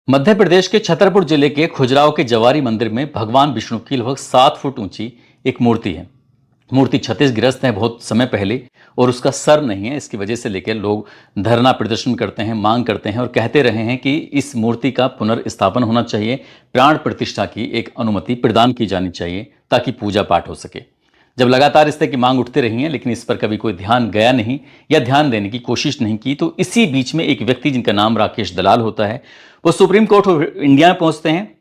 मध्य प्रदेश के छतरपुर जिले के खुजराहो के जवारी मंदिर में भगवान विष्णु की लगभग 7 फुट ऊंची एक मूर्ति है। मूर्ति क्षतिग्रस्त है बहुत समय पहले और उसका सर नहीं है। इसकी वजह से लेकर लोग धरना प्रदर्शन करते हैं, मांग करते हैं और कहते रहे हैं कि इस मूर्ति का पुनर्स्थापन होना चाहिए, प्राण प्रतिष्ठा की एक अनुमति प्रदान की जानी चाहिए ताकि पूजा पाठ हो सके। जब लगातार इस तरह की मांग उठती रही है लेकिन इस पर कभी कोई ध्यान गया नहीं या ध्यान देने की कोशिश नहीं की, तो इसी बीच में एक व्यक्ति जिनका नाम राकेश दलाल होता है, वो सुप्रीम कोर्ट ऑफ इंडिया में पहुंचते हैं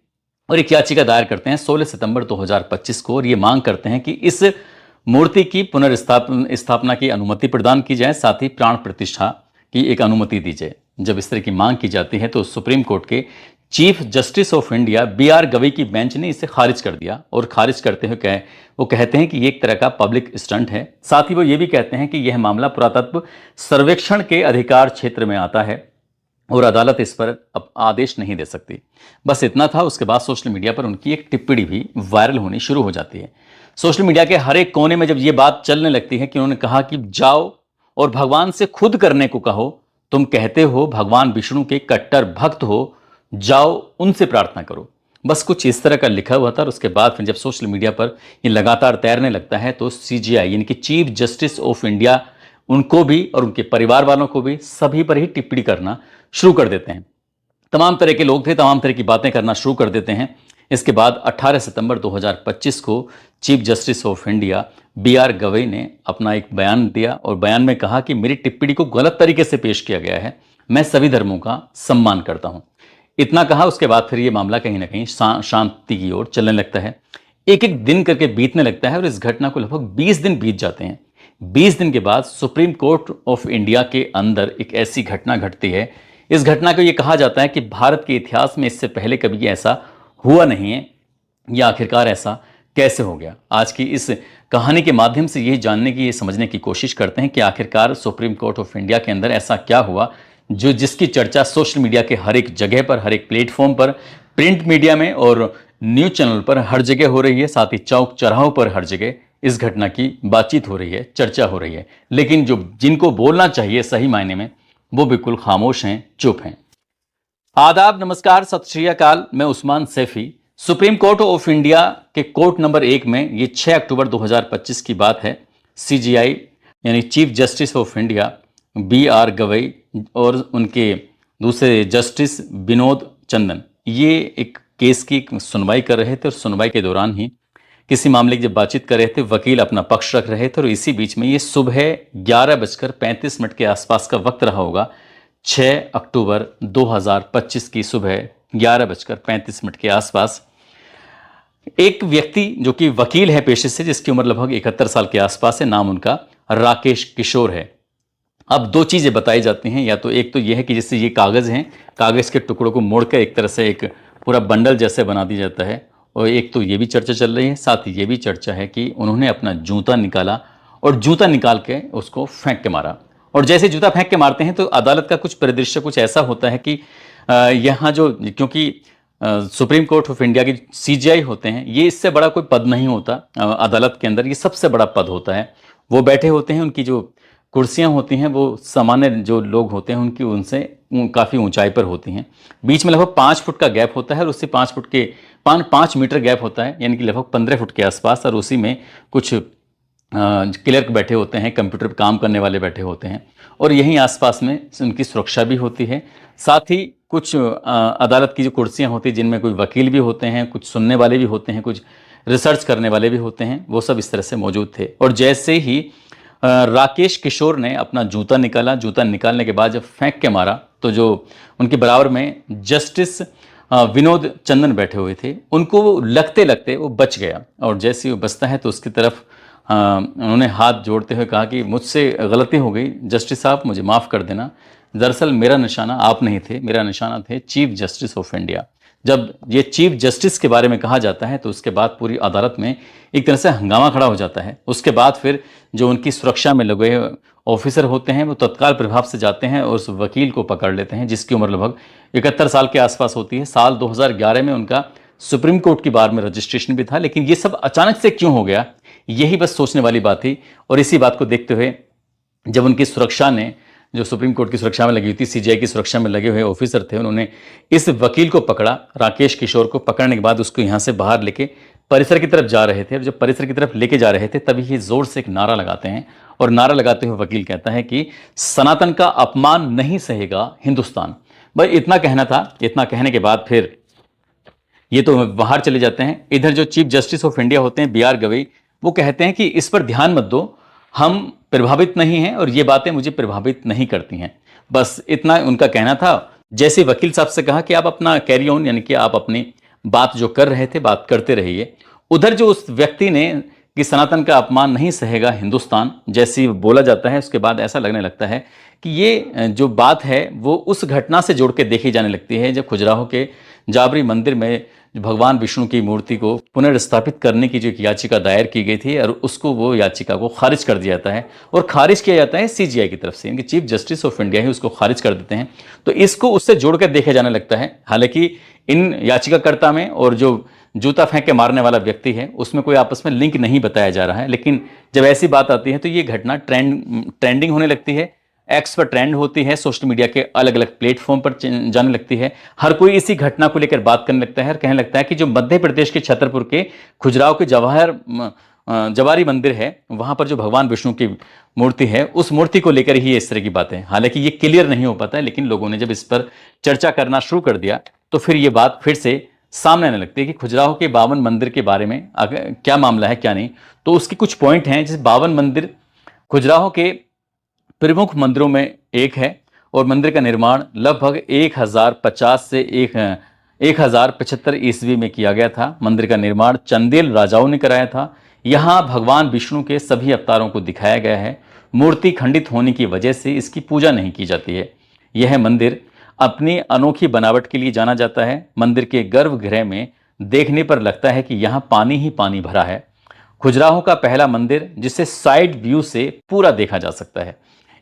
और एक याचिका दायर करते हैं 16 सितंबर 2025 को और ये मांग करते हैं कि इस मूर्ति की पुनर्स्थापना की अनुमति प्रदान की जाए, साथ ही प्राण प्रतिष्ठा की एक अनुमति दी जाए। जब इस तरह की मांग की जाती है तो सुप्रीम कोर्ट के chief justice of India B.R. Gavai की बेंच ने इसे खारिज कर दिया और खारिज करते हुए वो कहते हैं कि ये एक तरह का पब्लिक स्टंट है। साथ ही वो ये भी कहते हैं कि यह मामला पुरातत्व सर्वेक्षण के अधिकार क्षेत्र में आता है और अदालत इस पर अब आदेश नहीं दे सकती। बस इतना था। उसके बाद सोशल मीडिया पर उनकी एक टिप्पणी भी वायरल होनी शुरू हो जाती है। सोशल मीडिया के हर एक कोने में जब ये बात चलने लगती है कि उन्होंने कहा कि जाओ और भगवान से खुद करने को कहो, तुम कहते हो भगवान विष्णु के कट्टर भक्त हो, जाओ उनसे प्रार्थना करो। बस कुछ इस तरह का लिखा हुआ था। और उसके बाद फिर जब सोशल मीडिया पर ये लगातार तैरने लगता है तो CJI यानी कि चीफ जस्टिस ऑफ इंडिया उनको भी और उनके परिवार वालों को भी सभी पर ही टिप्पणी करना शुरू कर देते हैं। तमाम तरह के लोग थे, तमाम तरह की बातें करना शुरू कर देते हैं। इसके बाद 18 सितंबर 2025 को chief justice of India B.R. Gavai ने अपना एक बयान दिया और बयान में कहा कि मेरी टिप्पणी को गलत तरीके से पेश किया गया है, मैं सभी धर्मों का सम्मान करता हूं। इतना कहा। उसके बाद फिर ये मामला कहीं ना कहीं शांति की ओर चलने लगता है। एक एक दिन करके बीतने लगता है और इस घटना को लगभग 20 दिन बीत जाते हैं। 20 दिन के बाद सुप्रीम कोर्ट ऑफ इंडिया के अंदर एक ऐसी घटना घटती है। इस घटना को ये कहा जाता है कि भारत के इतिहास में इससे पहले कभी ऐसा हुआ नहीं है, या आखिरकार ऐसा कैसे हो गया। आज की इस कहानी के माध्यम से ये जानने की, ये समझने की कोशिश करते हैं कि आखिरकार सुप्रीम कोर्ट ऑफ इंडिया के अंदर ऐसा क्या हुआ जिसकी चर्चा सोशल मीडिया के हर एक जगह पर, हर एक प्लेटफॉर्म पर, प्रिंट मीडिया में और न्यूज चैनल पर हर जगह हो रही है। साथ ही चौक चौराहों पर हर जगह इस घटना की बातचीत हो रही है, चर्चा हो रही है। लेकिन जिनको बोलना चाहिए सही मायने में, वो बिल्कुल खामोश हैं, चुप हैं। आदाब, नमस्कार, सत श्री अकाल। मैं Usman Saifi. Supreme court of India के कोर्ट नंबर 1 में ये 6 अक्टूबर 2025 की बात है। CJI यानी chief justice of India B.R. Gavai और उनके दूसरे जस्टिस विनोद चंदन ये एक केस की सुनवाई कर रहे थे और सुनवाई के दौरान ही किसी मामले की जब बातचीत कर रहे थे, वकील अपना पक्ष रख रहे थे और इसी बीच में ये सुबह 11:35 के आसपास का वक्त रहा होगा। 6 अक्टूबर 2025 की सुबह 11:35 के आसपास एक व्यक्ति जो कि वकील है पेशे से, जिसकी उम्र लगभग 71 साल के आसपास है, नाम उनका राकेश किशोर है। अब 2 चीज़ें बताई जाती हैं। या तो एक तो यह है कि जैसे ये कागज़ हैं, कागज़ के टुकड़ों को मोड़कर एक तरह से एक पूरा बंडल जैसे बना दिया जाता है, और एक तो ये भी चर्चा चल रही है। साथ ही ये भी चर्चा है कि उन्होंने अपना जूता निकाला और जूता निकाल के उसको फेंक के मारा। और जैसे जूता फेंक के मारते हैं तो अदालत का कुछ परिदृश्य कुछ ऐसा होता है कि यहाँ जो, क्योंकि सुप्रीम कोर्ट ऑफ इंडिया के CJI होते हैं, ये इससे बड़ा कोई पद नहीं होता अदालत के अंदर, ये सबसे बड़ा पद होता है। वो बैठे होते हैं, उनकी जो कुर्सियां होती हैं वो सामान्य जो लोग होते हैं उनकी उनसे काफ़ी ऊंचाई पर होती हैं। बीच में लगभग 5 फुट का गैप होता है और उससे 5 मीटर गैप होता है, यानी कि लगभग 15 फुट के आसपास। और उसी में कुछ क्लर्क बैठे होते हैं, कंप्यूटर पर काम करने वाले बैठे होते हैं, और यहीं आसपास में उनकी सुरक्षा भी होती है। साथ ही कुछ अदालत की जो कुर्सियां होती हैं जिनमें कोई वकील भी होते हैं, कुछ सुनने वाले भी होते हैं, कुछ रिसर्च करने वाले भी होते हैं, वो सब इस तरह से मौजूद थे। और जैसे ही राकेश किशोर ने अपना जूता निकाला, जूता निकालने के बाद जब फेंक के मारा तो जो उनके बराबर में जस्टिस विनोद चंदन बैठे हुए थे, उनको लगते लगते वो बच गया। और जैसे वो बचता है तो उसकी तरफ उन्होंने हाथ जोड़ते हुए कहा कि मुझसे गलती हो गई जस्टिस साहब, मुझे माफ़ कर देना। दरअसल मेरा निशाना आप नहीं थे, मेरा निशाना थे चीफ जस्टिस ऑफ इंडिया। जब ये चीफ जस्टिस के बारे में कहा जाता है तो उसके बाद पूरी अदालत में एक तरह से हंगामा खड़ा हो जाता है। उसके बाद फिर जो उनकी सुरक्षा में लगे ऑफिसर होते हैं वो तत्काल प्रभाव से जाते हैं और उस वकील को पकड़ लेते हैं, जिसकी उम्र लगभग 71 साल के आसपास होती है। साल 2011 में उनका सुप्रीम कोर्ट की बार में रजिस्ट्रेशन भी था। लेकिन ये सब अचानक से क्यों हो गया, यही बस सोचने वाली बात थी। और इसी बात को देखते हुए जब उनकी सुरक्षा ने जो सुप्रीम कोर्ट की सुरक्षा में लगी हुई थी, सीजीआई की सुरक्षा में लगे हुए ऑफिसर थे, उन्होंने इस वकील को पकड़ा, राकेश किशोर को। पकड़ने के बाद उसको यहाँ से बाहर लेके परिसर की तरफ जा रहे थे, और जब परिसर की तरफ लेके जा रहे थे तभी ये जोर से एक नारा लगाते हैं, और नारा लगाते हुए वकील कहता है कि सनातन का अपमान नहीं सहेगा हिंदुस्तान। भाई इतना कहना था। इतना कहने के बाद फिर ये तो बाहर चले जाते हैं। इधर जो चीफ जस्टिस ऑफ इंडिया होते हैं BR गवई, वो कहते हैं कि इस पर ध्यान मत दो, हम प्रभावित नहीं हैं और ये बातें मुझे प्रभावित नहीं करती हैं। बस इतना उनका कहना था। जैसे वकील साहब से कहा कि आप अपना कैरी ऑन, यानी कि आप अपनी बात जो कर रहे थे बात करते रहिए, उधर जो उस व्यक्ति ने कि सनातन का अपमान नहीं सहेगा हिंदुस्तान जैसी बोला जाता है, उसके बाद ऐसा लगने लगता है कि ये जो बात है वो उस घटना से जोड़ के देखी जाने लगती है जब खजुराहो के जाबरी मंदिर में भगवान विष्णु की मूर्ति को पुनर्स्थापित करने की जो एक याचिका दायर की गई थी, और उसको वो याचिका को खारिज कर दिया जाता है, और खारिज किया जाता है सीजीआई की तरफ से, इनके चीफ जस्टिस ऑफ इंडिया ही उसको खारिज कर देते हैं। तो इसको उससे जोड़कर देखा जाने लगता है। हालांकि इन याचिकाकर्ता में और जो जूता फेंक के मारने वाला व्यक्ति है उसमें कोई आपस में लिंक नहीं बताया जा रहा है, लेकिन जब ऐसी बात आती है तो ये घटना ट्रेंडिंग होने लगती है, एक्स पर ट्रेंड होती है, सोशल मीडिया के अलग अलग प्लेटफॉर्म पर जाने लगती है। हर कोई इसी घटना को लेकर बात करने लगता है और कहने लगता है कि जो मध्य प्रदेश के छतरपुर के खजुराहो के जवारी मंदिर है, वहां पर जो भगवान विष्णु की मूर्ति है, उस मूर्ति को लेकर ही इस तरह की बातें। हालांकि ये क्लियर नहीं हो पाता है, लेकिन लोगों ने जब इस पर चर्चा करना शुरू कर दिया तो फिर ये बात फिर से सामने आने लगती है कि खजुराहो के 52 मंदिर के बारे में क्या मामला है क्या नहीं। तो उसके कुछ पॉइंट हैं। जैसे 52 मंदिर खजुराहो के प्रमुख मंदिरों में एक है, और मंदिर का निर्माण लगभग 1050 से 1075 ईस्वी में किया गया था। मंदिर का निर्माण चंदेल राजाओं ने कराया था। यहाँ भगवान विष्णु के सभी अवतारों को दिखाया गया है। मूर्ति खंडित होने की वजह से इसकी पूजा नहीं की जाती है। यह मंदिर अपनी अनोखी बनावट के लिए जाना जाता है। मंदिर के गर्भगृह में देखने पर लगता है कि यहाँ पानी ही पानी भरा है। खजुराहो का पहला मंदिर जिसे साइड व्यू से पूरा देखा जा सकता है।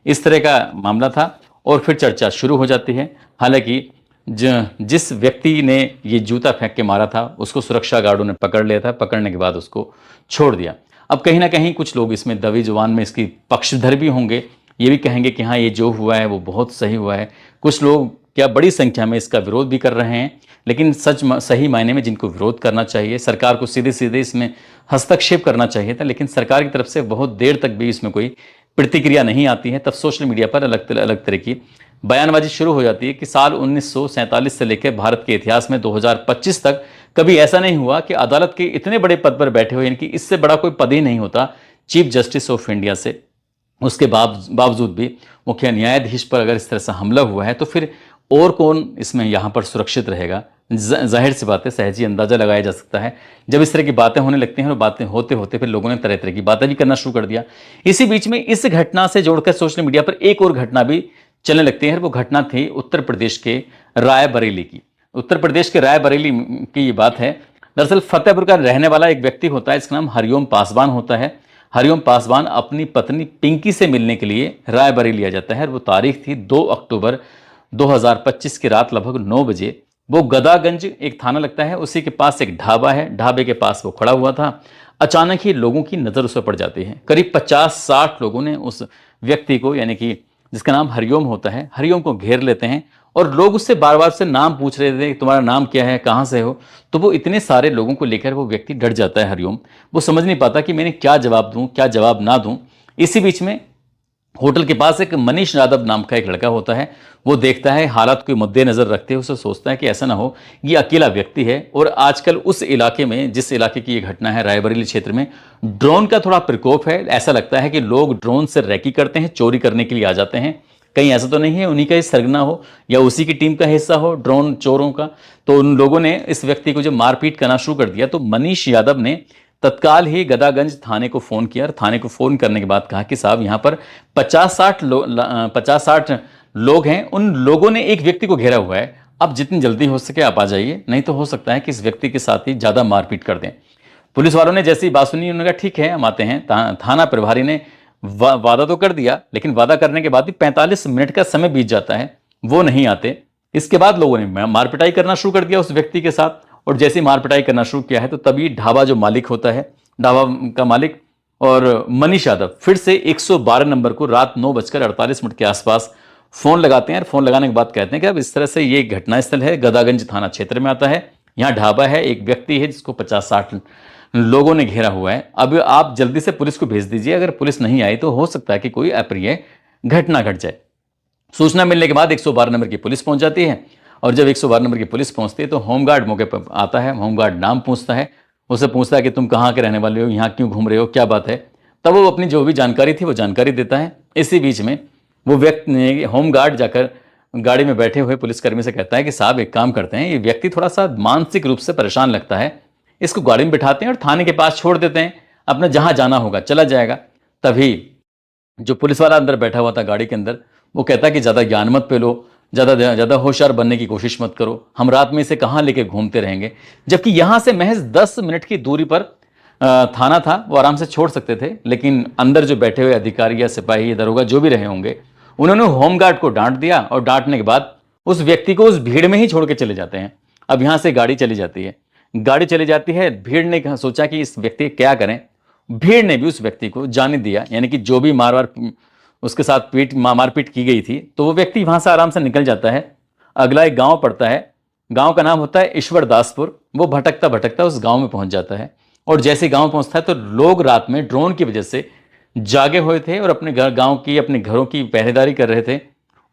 इस तरह का मामला था, और फिर चर्चा शुरू हो जाती है। हालांकि जिस व्यक्ति ने ये जूता फेंक के मारा था उसको सुरक्षा गार्डों ने पकड़ लिया था। पकड़ने के बाद उसको छोड़ दिया। अब कहीं ना कहीं कुछ लोग इसमें दबी जुबान में इसकी पक्षधर भी होंगे, ये भी कहेंगे कि हाँ ये जो हुआ है वो बहुत सही हुआ है। कुछ लोग क्या बड़ी संख्या में इसका विरोध भी कर रहे हैं, लेकिन सही मायने में जिनको विरोध करना चाहिए, सरकार को सीधे सीधे इसमें हस्तक्षेप करना चाहिए था, लेकिन सरकार की तरफ से बहुत देर तक भी इसमें कोई प्रतिक्रिया नहीं आती है। तब सोशल मीडिया पर अलग तरह की बयानबाजी शुरू हो जाती है कि साल 1947 से लेकर भारत के इतिहास में 2025 तक कभी ऐसा नहीं हुआ कि अदालत के इतने बड़े पद पर बैठे हुए, यानी कि इससे बड़ा कोई पद ही नहीं होता चीफ जस्टिस ऑफ इंडिया से, उसके बावजूद भी मुख्य न्यायाधीश पर अगर इस तरह से हमला हुआ है तो फिर और कौन इसमें यहाँ पर सुरक्षित रहेगा। जाहिर सी बात है, सहज ही अंदाजा लगाया जा सकता है। जब इस तरह की बातें होने लगती हैं और बातें होते होते फिर लोगों ने तरह तरह की बातें भी करना शुरू कर दिया। इसी बीच में इस घटना से जोड़कर सोशल मीडिया पर एक और घटना भी चलने लगती है। वो घटना थी उत्तर प्रदेश के रायबरेली की। उत्तर प्रदेश के रायबरेली की ये बात है। दरअसल फतेहपुर का रहने वाला एक व्यक्ति होता है, इसका नाम हरिओम पासवान होता है। हरिओम पासवान अपनी पत्नी पिंकी से मिलने के लिए रायबरेली आ जाता है। वो तारीख थी 2 अक्टूबर 2025 की रात लगभग 9 बजे। वो गदागंज एक थाना लगता है, उसी के पास एक ढाबा है, ढाबे के पास वो खड़ा हुआ था। अचानक ही लोगों की नज़र उस पर पड़ जाती है। करीब 50-60 लोगों ने उस व्यक्ति को, यानी कि जिसका नाम हरिओम होता है, हरिओम को घेर लेते हैं, और लोग उससे बार बार से नाम पूछ रहे थे, तुम्हारा नाम क्या है, कहाँ से हो। तो वो इतने सारे लोगों को लेकर वो व्यक्ति डर जाता है हरिओम। वो समझ नहीं पाता कि मैंने क्या जवाब दूं, क्या जवाब ना दूं। इसी बीच में होटल के पास एक मनीष यादव नाम का एक लड़का होता है। वो देखता है, हालात को मद्देनजर रखते हुए उसे सोचता है कि ऐसा ना हो ये अकेला व्यक्ति है, और आजकल उस इलाके में, जिस इलाके की ये घटना है रायबरेली क्षेत्र में, ड्रोन का थोड़ा प्रकोप है। ऐसा लगता है कि लोग ड्रोन से रैकी करते हैं, चोरी करने के लिए आ जाते हैं। कहीं ऐसा तो नहीं है उन्हीं का ही सरगना हो या उसी की टीम का हिस्सा हो ड्रोन चोरों का। तो उन लोगों ने इस व्यक्ति को जब मारपीट करना शुरू कर दिया तो मनीष यादव ने तत्काल ही गदागंज थाने को फोन किया, और थाने को फोन करने के बाद कहा कि साहब यहाँ पर 50-60 लोग हैं, उन लोगों ने एक व्यक्ति को घेरा हुआ है, अब जितनी जल्दी हो सके आप आ जाइए, नहीं तो हो सकता है कि इस व्यक्ति के साथ ही ज्यादा मारपीट कर दें। पुलिस वालों ने जैसी बात सुनी उन्होंने कहा ठीक है हम आते हैं। थाना प्रभारी ने वादा तो कर दिया, लेकिन वादा करने के बाद भी 45 मिनट का समय बीत जाता है, वो नहीं आते। इसके बाद लोगों ने मारपिटाई करना शुरू कर दिया उस व्यक्ति के साथ, और जैसे ही मारपिटाई करना शुरू किया है तो तभी ढाबा जो मालिक होता है, ढाबा का मालिक और मनीष यादव फिर से 112 नंबर को रात 9:48 के आसपास फ़ोन लगाते हैं और फ़ोन लगाने के बाद कहते हैं कि अब इस तरह से ये घटनास्थल है, गदागंज थाना क्षेत्र में आता है, यहाँ ढाबा है, एक व्यक्ति है जिसको 50-60 लोगों ने घेरा हुआ है, अब आप जल्दी से पुलिस को भेज दीजिए। अगर पुलिस नहीं आई तो हो सकता है कि कोई अप्रिय घटना घट जाए। सूचना मिलने के बाद 112 नंबर की पुलिस पहुंच जाती है और जब 112 नंबर की पुलिस पहुंचती है तो होमगार्ड मौके पर आता है। होमगार्ड नाम पूछता है, उससे पूछता है कि तुम कहाँ के रहने वाले हो, यहाँ क्यों घूम रहे हो, क्या बात है। तब वो अपनी जो भी जानकारी थी वो जानकारी देता है। इसी बीच में वो व्यक्ति होमगार्ड जाकर गाड़ी में बैठे हुए पुलिसकर्मी से कहता है कि साहब एक काम करते हैं, ये व्यक्ति थोड़ा सा मानसिक रूप से परेशान लगता है, इसको गाड़ी में बिठाते हैं और थाने के पास छोड़ देते हैं, अपना जहाँ जाना होगा चला जाएगा। तभी जो पुलिस वाला अंदर बैठा हुआ था गाड़ी के अंदर, वो कहता है कि ज़्यादा ज्ञान मत पे लो, ज़्यादा होशियार बनने की कोशिश मत करो, हम रात में इसे कहाँ लेके घूमते रहेंगे। जबकि यहाँ से महज 10 मिनट की दूरी पर थाना था, वो आराम से छोड़ सकते थे, लेकिन अंदर जो बैठे हुए अधिकारी या सिपाही या दरोगा जो भी रहे होंगे, उन्होंने होमगार्ड को डांट दिया और डांटने के बाद उस व्यक्ति को उस भीड़ में ही छोड़ के चले जाते हैं। अब यहाँ से गाड़ी चली जाती है, गाड़ी चली जाती है, भीड़ ने सोचा कि इस व्यक्ति क्या करें। भीड़ ने भी उस व्यक्ति को जाने दिया, यानी कि जो भी उसके साथ मारपीट की गई थी, तो वो व्यक्ति वहां से आराम से निकल जाता है। अगला एक गांव पड़ता है, गांव का नाम होता है ईश्वरदासपुर। वो भटकता भटकता उस गांव में पहुंच जाता है और जैसे गांव पहुंचता है तो लोग रात में ड्रोन की वजह से जागे हुए थे और अपने गांव की, अपने घरों की पहरेदारी कर रहे थे।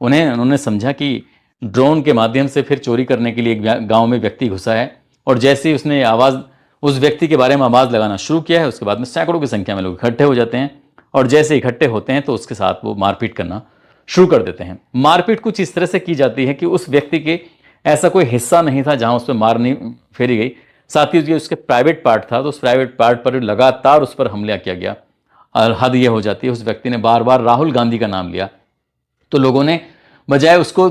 उन्होंने समझा कि ड्रोन के माध्यम से फिर चोरी करने के लिए गांव में व्यक्ति घुसा है और जैसे ही उसने आवाज़ उस व्यक्ति के बारे में आवाज़ लगाना शुरू किया है, उसके बाद में सैकड़ों की संख्या में लोग इकट्ठे हो जाते हैं और जैसे इकट्ठे होते हैं तो उसके साथ वो मारपीट करना शुरू कर देते हैं। मारपीट कुछ इस तरह से की जाती है कि उस व्यक्ति के ऐसा कोई हिस्सा नहीं था जहां उस पर मार नहीं फेरी गई, साथ ही जो उसके प्राइवेट पार्ट था तो उस प्राइवेट पार्ट पर लगातार उस पर हमला किया गया। और हद यह हो जाती है, उस व्यक्ति ने बार बार राहुल गांधी का नाम लिया, तो लोगों ने बजाय उसको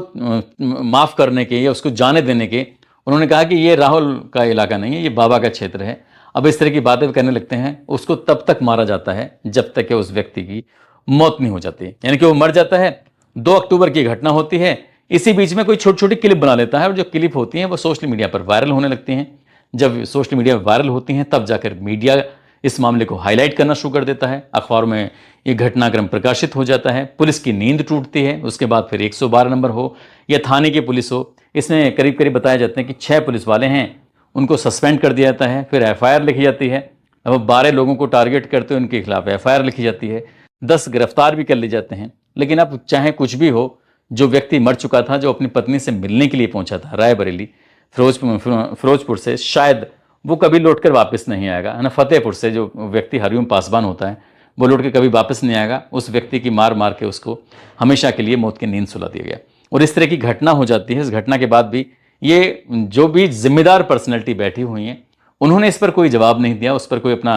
माफ़ करने के या उसको जाने देने के, उन्होंने कहा कि ये राहुल का इलाका नहीं है, ये बाबा का क्षेत्र है। अब इस तरह की बातें करने लगते हैं। उसको तब तक मारा जाता है जब तक कि उस व्यक्ति की मौत नहीं हो जाती, यानी कि वो मर जाता है। 2 अक्टूबर की घटना होती है। इसी बीच में कोई छोटी छोटी क्लिप बना लेता है और जो क्लिप होती हैं वो सोशल मीडिया पर वायरल होने लगती हैं। जब सोशल मीडिया पर वायरल होती हैं तब जाकर मीडिया इस मामले को हाईलाइट करना शुरू कर देता है, अखबार में ये घटनाक्रम प्रकाशित हो जाता है। पुलिस की नींद टूटती है। उसके बाद फिर 112 नंबर हो या थाने की पुलिस हो, इसमें करीब करीब बताया जाते हैं कि 6 पुलिस वाले हैं, उनको सस्पेंड कर दिया जाता है। फिर FIR लिखी जाती है। अब 12 लोगों को टारगेट करते हुए उनके खिलाफ FIR लिखी जाती है। 10 गिरफ्तार भी कर लिए जाते हैं। लेकिन अब चाहे कुछ भी हो, जो व्यक्ति मर चुका था, जो अपनी पत्नी से मिलने के लिए पहुंचा था रायबरेली फिरोजपुर से, शायद वो कभी लौटकर वापस नहीं आएगा, है ना। फतेहपुर से जो व्यक्ति हरिओम पासवान होता है वो लौट के कभी वापस नहीं आएगा। उस व्यक्ति की मार मार के उसको हमेशा के लिए मौत की नींद सुला दिया गया और इस तरह की घटना हो जाती है। इस घटना के बाद भी ये जो भी जिम्मेदार पर्सनैलिटी बैठी हुई हैं, उन्होंने इस पर कोई जवाब नहीं दिया, उस पर कोई अपना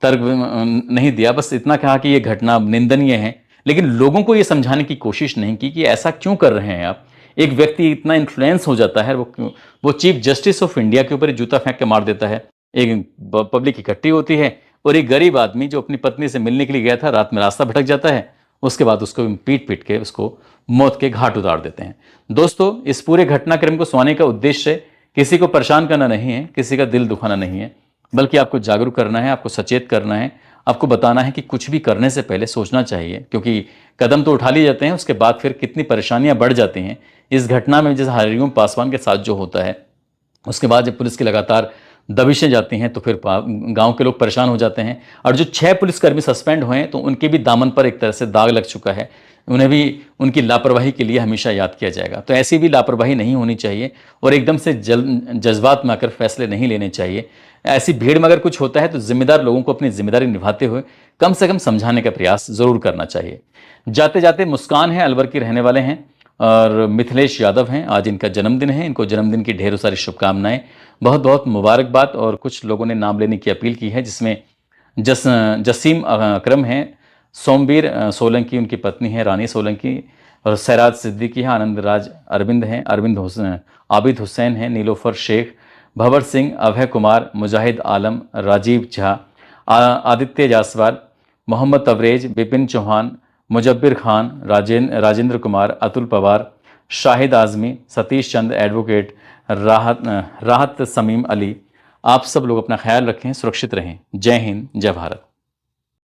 तर्क नहीं दिया। बस इतना कहा कि ये घटना निंदनीय है, लेकिन लोगों को ये समझाने की कोशिश नहीं की कि ऐसा क्यों कर रहे हैं आप। एक व्यक्ति इतना इन्फ्लुएंस हो जाता है, वो चीफ जस्टिस ऑफ इंडिया के ऊपर जूता फेंक के मार देता है। एक पब्लिक इकट्ठी होती है और एक गरीब आदमी जो अपनी पत्नी से मिलने के लिए गया था, रात में रास्ता भटक जाता है। उसके बाद उसको पीट पीट के उसको मौत के घाट उतार देते हैं। दोस्तों, इस पूरे घटनाक्रम को सुनाने का उद्देश्य किसी को परेशान करना नहीं है, किसी का दिल दुखाना नहीं है, बल्कि आपको जागरूक करना है, आपको सचेत करना है, आपको बताना है कि कुछ भी करने से पहले सोचना चाहिए, क्योंकि कदम तो उठा लिए जाते हैं, उसके बाद फिर कितनी परेशानियां बढ़ जाती हैं। इस घटना में जैसे हरिओम पासवान के साथ जो होता है, उसके बाद जब पुलिस की लगातार दबिशें जाती हैं तो फिर गांव के लोग परेशान हो जाते हैं। और जो 6 पुलिसकर्मी सस्पेंड हुए हैं तो उनके भी दामन पर एक तरह से दाग लग चुका है। उन्हें भी उनकी लापरवाही के लिए हमेशा याद किया जाएगा। तो ऐसी भी लापरवाही नहीं होनी चाहिए और एकदम से जज्बात में आकर फैसले नहीं लेने चाहिए। ऐसी भीड़ में अगर कुछ होता है तो जिम्मेदार लोगों को अपनी जिम्मेदारी निभाते हुए कम से कम समझाने का प्रयास जरूर करना चाहिए। जाते जाते मुस्कान है, अलवर के रहने वाले हैं और मिथिलेश यादव हैं, आज इनका जन्मदिन है। इनको जन्मदिन की ढेरों सारी शुभकामनाएं, बहुत बहुत मुबारकबाद। और कुछ लोगों ने नाम लेने की अपील की है, जिसमें जसीम अकरम हैं, सोमवीर सोलंकी उनकी पत्नी है रानी सोलंकी, और सैराज सिद्दीकी है, आनंद राज अरविंद हैं, आबिद हुसैन हैं, नीलोफर शेख, भंवर सिंह, अभय कुमार, मुजाहिद आलम, राजीव झा, आदित्य जायसवाल, मोहम्मद तवरेज, विपिन चौहान, मुजब्बिर खान, राजेंद्र कुमार, अतुल पवार, शाहिद आज़मी, सतीश चंद, एडवोकेट, राहत समीम अली। आप सब लोग अपना ख्याल रखें, सुरक्षित रहें। जय हिंद, जय भारत।